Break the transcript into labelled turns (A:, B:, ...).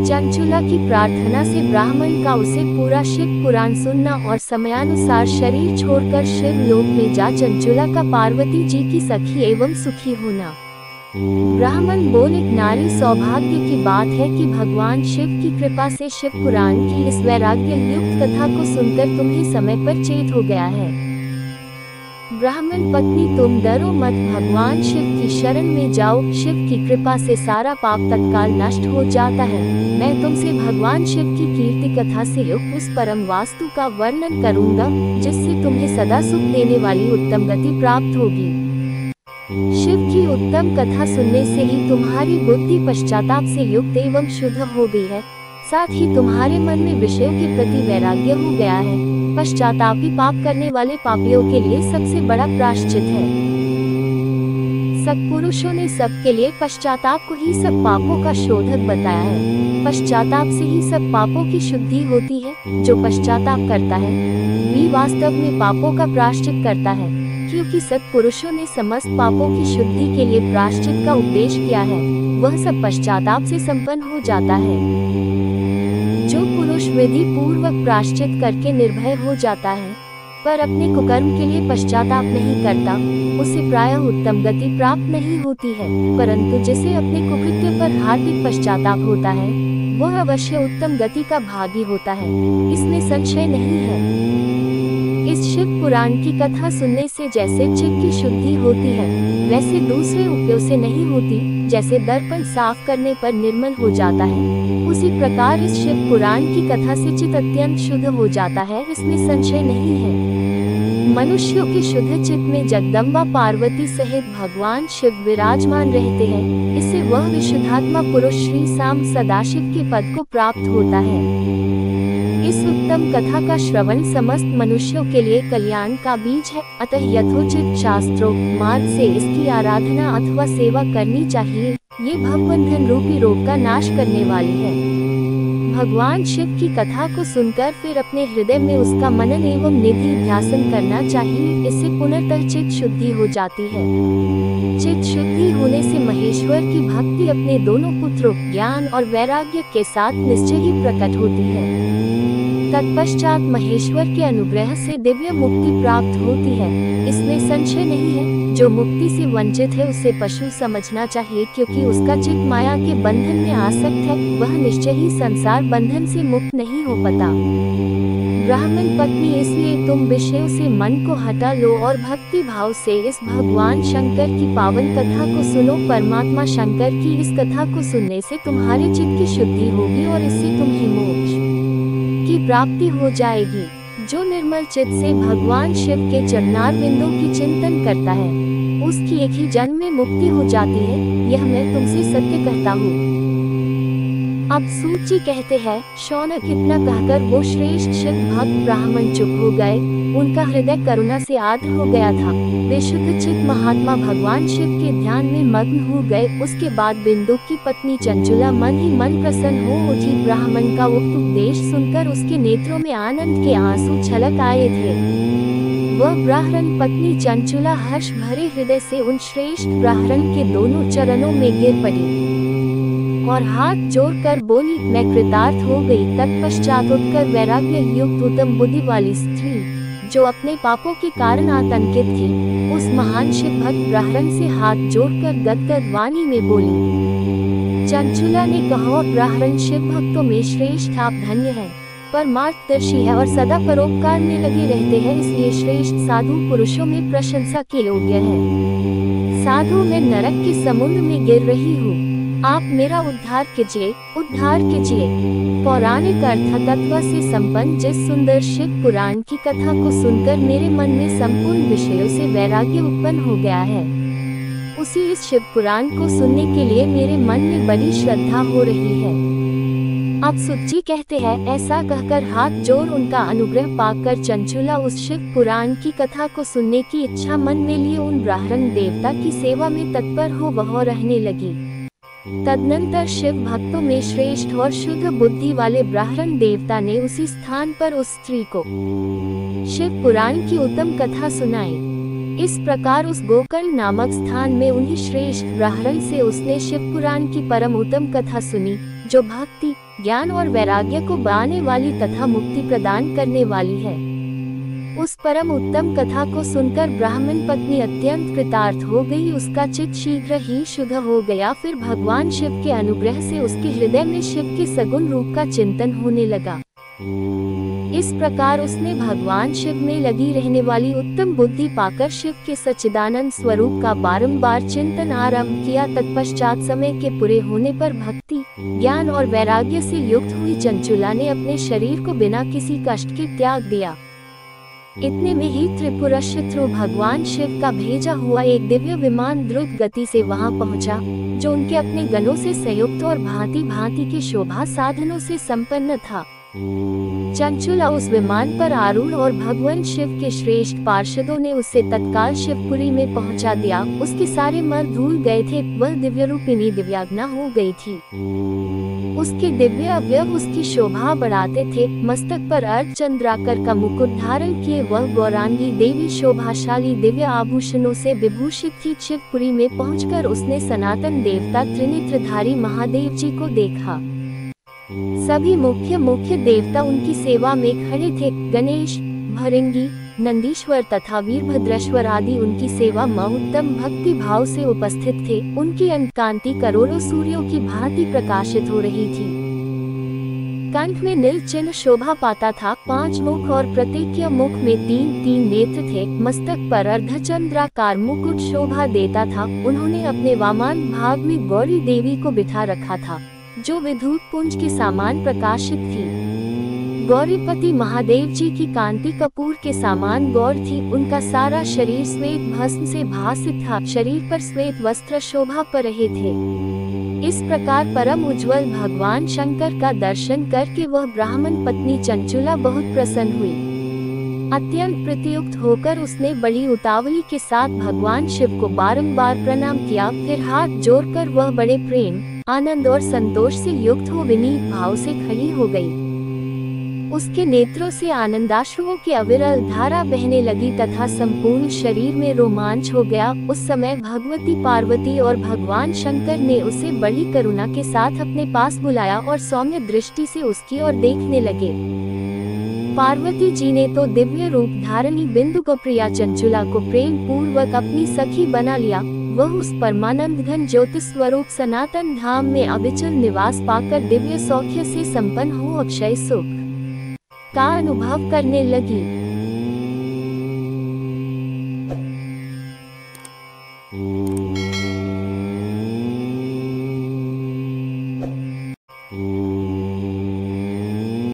A: चंचुला की प्रार्थना से ब्राह्मण का उसे पूरा शिव पुराण सुनना और समयानुसार शरीर छोड़कर शिव लोक में जा चंचुला का पार्वती जी की सखी एवं सुखी होना। ब्राह्मण बोले, नारी सौभाग्य की बात है कि भगवान शिव की कृपा से शिव पुराण की इस वैराग्य युक्त कथा को सुनकर तुम्हें समय पर चेत हो गया है। ब्राह्मण पत्नी, तुम डरो मत, भगवान शिव की शरण में जाओ, शिव की कृपा से सारा पाप तत्काल नष्ट हो जाता है। मैं तुमसे भगवान शिव की कीर्ति कथा से युक्त उस परम वास्तु का वर्णन करूंगा जिससे तुम्हें सदा सुख देने वाली उत्तम गति प्राप्त होगी। शिव की उत्तम कथा सुनने से ही तुम्हारी बुद्धि पश्चाताप से युक्त एवं शुद्ध हो गई है, साथ ही तुम्हारे मन में विषयों के प्रति वैराग्य हो गया है। पश्चाताप ही पाप करने वाले पापियों के लिए सबसे बड़ा प्रायश्चित है। सत्पुरुषों ने सबके लिए पश्चाताप को ही सब पापों का शोधक बताया है। पश्चाताप से ही सब पापों की शुद्धि होती है। जो पश्चाताप करता है वही वास्तव में पापों का प्रायश्चित करता है, क्योंकि सत्पुरुषों ने समस्त पापों की शुद्धि के लिए प्रायश्चित का उपदेश किया है, वह सब पश्चाताप से संपन्न हो जाता है। जो पुरुष विधि पूर्वक प्रायश्चित करके निर्भय हो जाता है पर अपने कुकर्म के लिए पश्चाताप नहीं करता, उसे प्रायः उत्तम गति प्राप्त नहीं होती है, परंतु जिसे अपने कुकृत्य पर हार्दिक पश्चाताप होता है वह अवश्य उत्तम गति का भागी होता है, इसमें संशय नहीं है। इस शिव पुराण की कथा सुनने से जैसे चित्त की शुद्धि होती है वैसे दूसरे उपायों से नहीं होती। जैसे दर्पण साफ करने पर निर्मल हो जाता है, उसी प्रकार इस शिव पुराण की कथा से चित्त अत्यंत शुद्ध हो जाता है, इसमें संशय नहीं है। मनुष्यों के शुद्ध चित्त में जगदम्बा पार्वती सहित भगवान शिव विराजमान रहते हैं, इससे वह विशुद्धात्मा पुरुष श्री शाम सदाशिव के पद को प्राप्त होता है। इस उत्तम कथा का श्रवण समस्त मनुष्यों के लिए कल्याण का बीज है, अतः यथोचित शास्त्रोक्त मार्ग से इसकी आराधना अथवा सेवा करनी चाहिए। ये भवबंधन रूपी रोग का नाश करने वाली है। भगवान शिव की कथा को सुनकर फिर अपने हृदय में उसका मनन एवं निधि ध्यासन करना चाहिए, इससे पुनर्तः चित्त शुद्धि हो जाती है। चित्त शुद्धि होने से महेश्वर की भक्ति अपने दोनों पुत्रों ज्ञान और वैराग्य के साथ निश्चय ही प्रकट होती है। तत्पश्चात महेश्वर के अनुग्रह से दिव्य मुक्ति प्राप्त होती है, इसमें संशय नहीं है। जो मुक्ति से वंचित है उसे पशु समझना चाहिए, क्योंकि उसका चित्त माया के बंधन में आसक्त है, वह निश्चय ही संसार बंधन से मुक्त नहीं हो पाता। ब्राह्मण पत्नी, इसलिए तुम विषयों से मन को हटा लो और भक्ति भाव से इस भगवान शंकर की पावन कथा को सुनो। परमात्मा शंकर की इस कथा को सुनने से तुम्हारे चित्त की शुद्धि होगी और इससे तुम्हें मोक्ष की प्राप्ति हो जाएगी। जो निर्मल चित्त से भगवान शिव के चरणार बिंदु की चिंतन करता है उसकी एक ही जन्म में मुक्ति हो जाती है, यह मैं तुमसे सत्य कहता हूँ। अब सूत जी कहते हैं, शौनक इतना कहकर वो श्रेष्ठ शिव भक्त ब्राह्मण चुप हो गए, उनका हृदय करुणा से आर्द्र हो गया था। वे शुद्ध चित्त महात्मा भगवान शिव के ध्यान में मग्न हो गए। उसके बाद बिंदु की पत्नी चंचुला मन ही मन प्रसन्न हो उठी। ब्राह्मण का उक्त उपदेश सुनकर उसके नेत्रों में आनंद के आंसू छलक आए थे। वह ब्राह्मण पत्नी चंचुला हर्ष भरे हृदय से उन श्रेष्ठ ब्राह्मण के दोनों चरणों में गिर पड़ी और हाथ जोड़कर बोली, मैं कृतार्थ हो गई। तत्पश्चात उठकर वैराग्य युक्त उत्तम बुद्धि वाली स्त्री जो अपने पापों के कारण आतंकित थी, उस महान शिव भक्त ब्राह्मण से हाथ जोड़कर गदगद वाणी में बोली। चंचुला ने कहा, ब्राह्मण शिव भक्तों में श्रेष्ठ आप धन्य हैं, परमार्थदर्शी है और सदा परोपकार में लगे रहते हैं, इसलिए श्रेष्ठ साधु पुरुषों में प्रशंसा के योग्य है। साधु मैं नरक के समुद्र में गिर रही हूँ, आप मेरा उद्धार कीजिए, उद्धार कीजिए। पौराणिक अर्थ तत्व से संपन्न जिस सुंदर शिव पुराण की कथा को सुनकर मेरे मन में संपूर्ण विषयों से वैराग्य उत्पन्न हो गया है, उसी इस शिव पुराण को सुनने के लिए मेरे मन में बड़ी श्रद्धा हो रही है। अब सूत जी कहते हैं, ऐसा कहकर हाथ जोड़ उनका अनुग्रह पाकर चंचुला उस शिव पुराण की कथा को सुनने की इच्छा मन में लिए उन ब्राह्मण देवता की सेवा में तत्पर हो वह रहने लगी। तदनंतर शिव भक्तों में श्रेष्ठ और शुद्ध बुद्धि वाले ब्राह्मण देवता ने उसी स्थान पर उस स्त्री को शिव पुराण की उत्तम कथा सुनाई। इस प्रकार उस गोकर्ण नामक स्थान में उन्हीं श्रेष्ठ ब्राह्मण से उसने शिव पुराण की परम उत्तम कथा सुनी, जो भक्ति, ज्ञान और वैराग्य को बढ़ाने वाली तथा मुक्ति प्रदान करने वाली है। उस परम उत्तम कथा को सुनकर ब्राह्मण पत्नी अत्यंत कृतार्थ हो गई, उसका चित्त शीघ्र ही शुद्ध हो गया। फिर भगवान शिव के अनुग्रह से उसके हृदय में शिव के सगुण रूप का चिंतन होने लगा। इस प्रकार उसने भगवान शिव में लगी रहने वाली उत्तम बुद्धि पाकर शिव के सच्चिदानंद स्वरूप का बारंबार चिंतन आरंभ किया। तत्पश्चात समय के पूरे होने पर भक्ति, ज्ञान और वैराग्य से युक्त हुई चंचुला ने अपने शरीर को बिना किसी कष्ट के त्याग दिया। इतने में ही त्रिपुरा शत्रु भगवान शिव का भेजा हुआ एक दिव्य विमान द्रुत गति से वहां पहुंचा, जो उनके अपने गणों से संयुक्त और भांति भांति के शोभा साधनों से संपन्न था। चंचुला उस विमान पर आरूढ़ और भगवान शिव के श्रेष्ठ पार्षदों ने उसे तत्काल शिवपुरी में पहुंचा दिया। उसके सारे मर धूल गए थे, वह दिव्य रूपिणी दिव्याग्ना हो गई थी। उसके दिव्य अवयव उसकी शोभा बढ़ाते थे। मस्तक पर अर्धचंद्राकर का मुकुट धारण किए वह गौरांगी देवी शोभाशाली दिव्य आभूषणों से विभूषित थी। शिवपुरी में पहुंचकर उसने सनातन देवता त्रिनेत्रधारी महादेव जी को देखा। सभी मुख्य देवता उनकी सेवा में खड़े थे। गणेश, भृंगी, नंदीश्वर तथा वीरभद्रेश्वर आदि उनकी सेवा में उत्तम भक्ति भाव से उपस्थित थे। उनकी अंतकांति करोड़ों सूर्यों की भांति प्रकाशित हो रही थी। कंठ में नील चिन्ह शोभा पाता था। 5 मुख और प्रत्येक मुख में 3-3 नेत्र थे। मस्तक पर अर्धचंद्राकार मुकुट शोभा देता था। उन्होंने अपने वामन भाग में गौरी देवी को बिठा रखा था, जो विद्युत पुंज के समान प्रकाशित थी। गौरीपति महादेव जी की कांति कपूर के समान गौर थी। उनका सारा शरीर श्वेत भस्म से भासित था। शरीर पर श्वेत वस्त्र शोभा पा रहे थे। इस प्रकार परम उज्ज्वल भगवान शंकर का दर्शन करके वह ब्राह्मण पत्नी चंचुला बहुत प्रसन्न हुई। अत्यंत प्रत्युक्त होकर उसने बड़ी उतावली के साथ भगवान शिव को बारंबार प्रणाम किया। फिर हाथ जोड़कर वह बड़े प्रेम, आनंद और संतोष से युक्त हो विनीत भाव से खड़ी हो गई। उसके नेत्रों से आनंदाश्रुओं की अविरल धारा बहने लगी तथा संपूर्ण शरीर में रोमांच हो गया। उस समय भगवती पार्वती और भगवान शंकर ने उसे बड़ी करुणा के साथ अपने पास बुलाया और सौम्य दृष्टि से उसकी ओर देखने लगे। पार्वती जी ने तो दिव्य रूप धारणी बिंदु को प्रिया चंचुला को प्रेम पूर्वक अपनी सखी बना लिया। वह उस परमानंद घन ज्योतिष स्वरूप सनातन धाम में अविचल निवास पाकर दिव्य सौख्य से संपन्न हो अक्षय सुख का अनुभव करने लगी।